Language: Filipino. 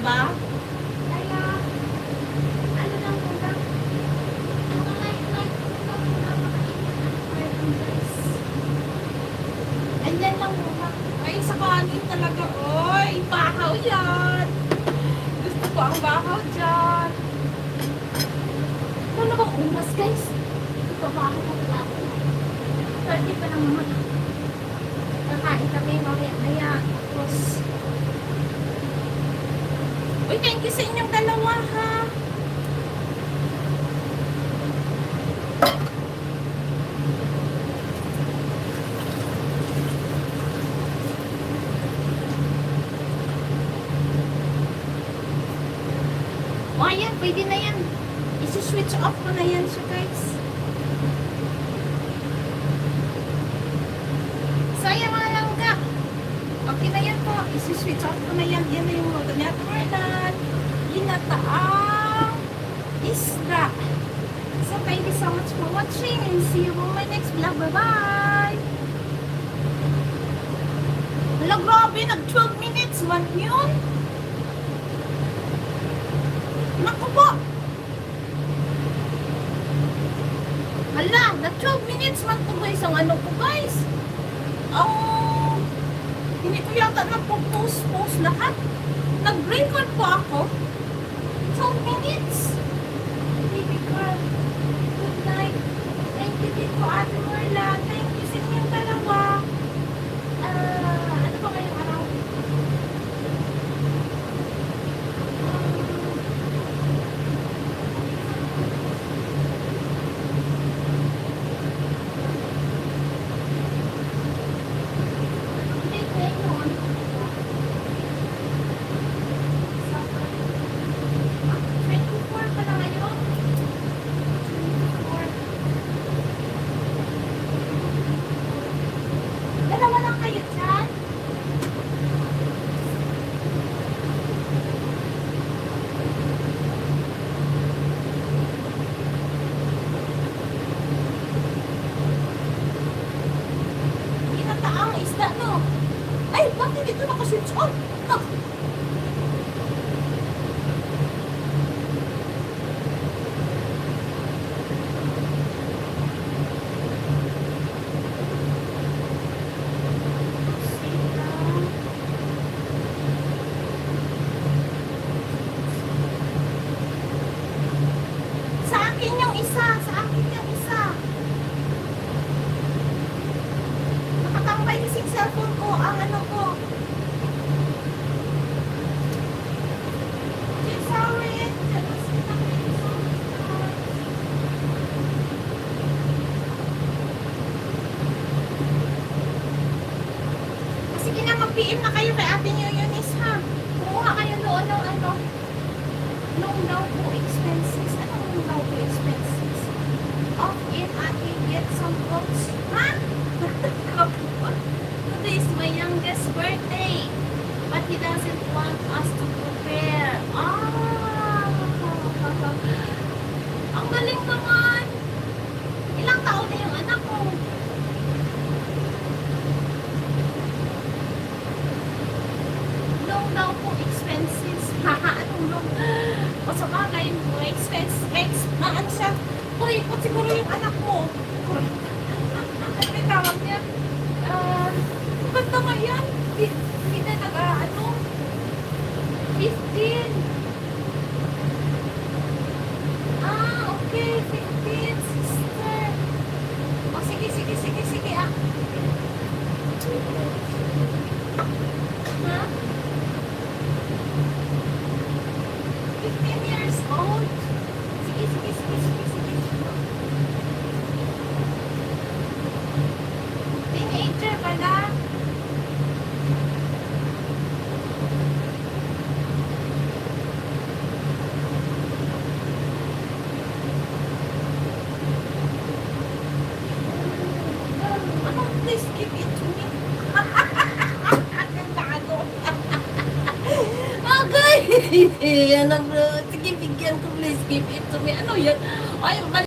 ba? Kaya, ano lang po ba? Mga light po lang po na makainin guys. Andyan lang po ba? Ay, sa kanin talaga. Oy, bahaw yan. Gusto ko ang bahaw dyan. Ano ba umas guys? Ito ba ako pala ako? 30 pa lang naman. Kakain kami mamaya. Tapos, Uy, thank you sa inyong dalawa, ha? o ayan, pwede na yan. Isi-switch off ko na yan siya, guys. So, ayan mga langga. Okay na yan po. Isi-switch off ko na yan. Yan na yung luto niya. Turnan. Ginataang isda. So, thank you so much for watching. And see you on my next vlog. Bye-bye! Hala, grabe. Nag-12 minutes man yun. Naku po. Hala, nag-12 minutes man to guys. Ang ano ko guys. Oh, hindi ko yata nagpo-post lahat. Nag-record po ako. 12 minutes. Baby girl. Good night. Thank you din po, Ate Marla. Thank you sa inyong dalawa. Ano ba kayong araw? Date ngayon. 24 pa na ngayon. 24. Dalawa lang kayo dyan? Ginataang isda, no? Ay, bakit dito naka-switch on? Ah, sa akin yung isa. Sa akin yung isa. Nakatambay kasing cellphone ko. Ang ano ko. Sorry. Sige na, mag-PM na kayo kay Ate New Eunice, ha? Kumuha kayo doon ng ano, nung daw po expenses. Anong nung daw po expenses? Off in Ate, get some clothes. Ha? Today is my youngest birthday. But he doesn't want us to prepare. Ang galing naman. Ilang taon na yung anak ko? Long daw po expenses. Haha, anong long? O sa bagay mo, ano siya? Kuripot siguro yung anak mo. Ano yung tawag niya? Maganda nga yan. Hindi na ano? 15. Okay. 15, sister. O, sige, ah. Ha? 15 years old? Sige. Teenager pala. Anong please give it to me? Ang tago. Okay. Yan ang, sige, bigyan ko, please give it to me. Ano yan? Ay,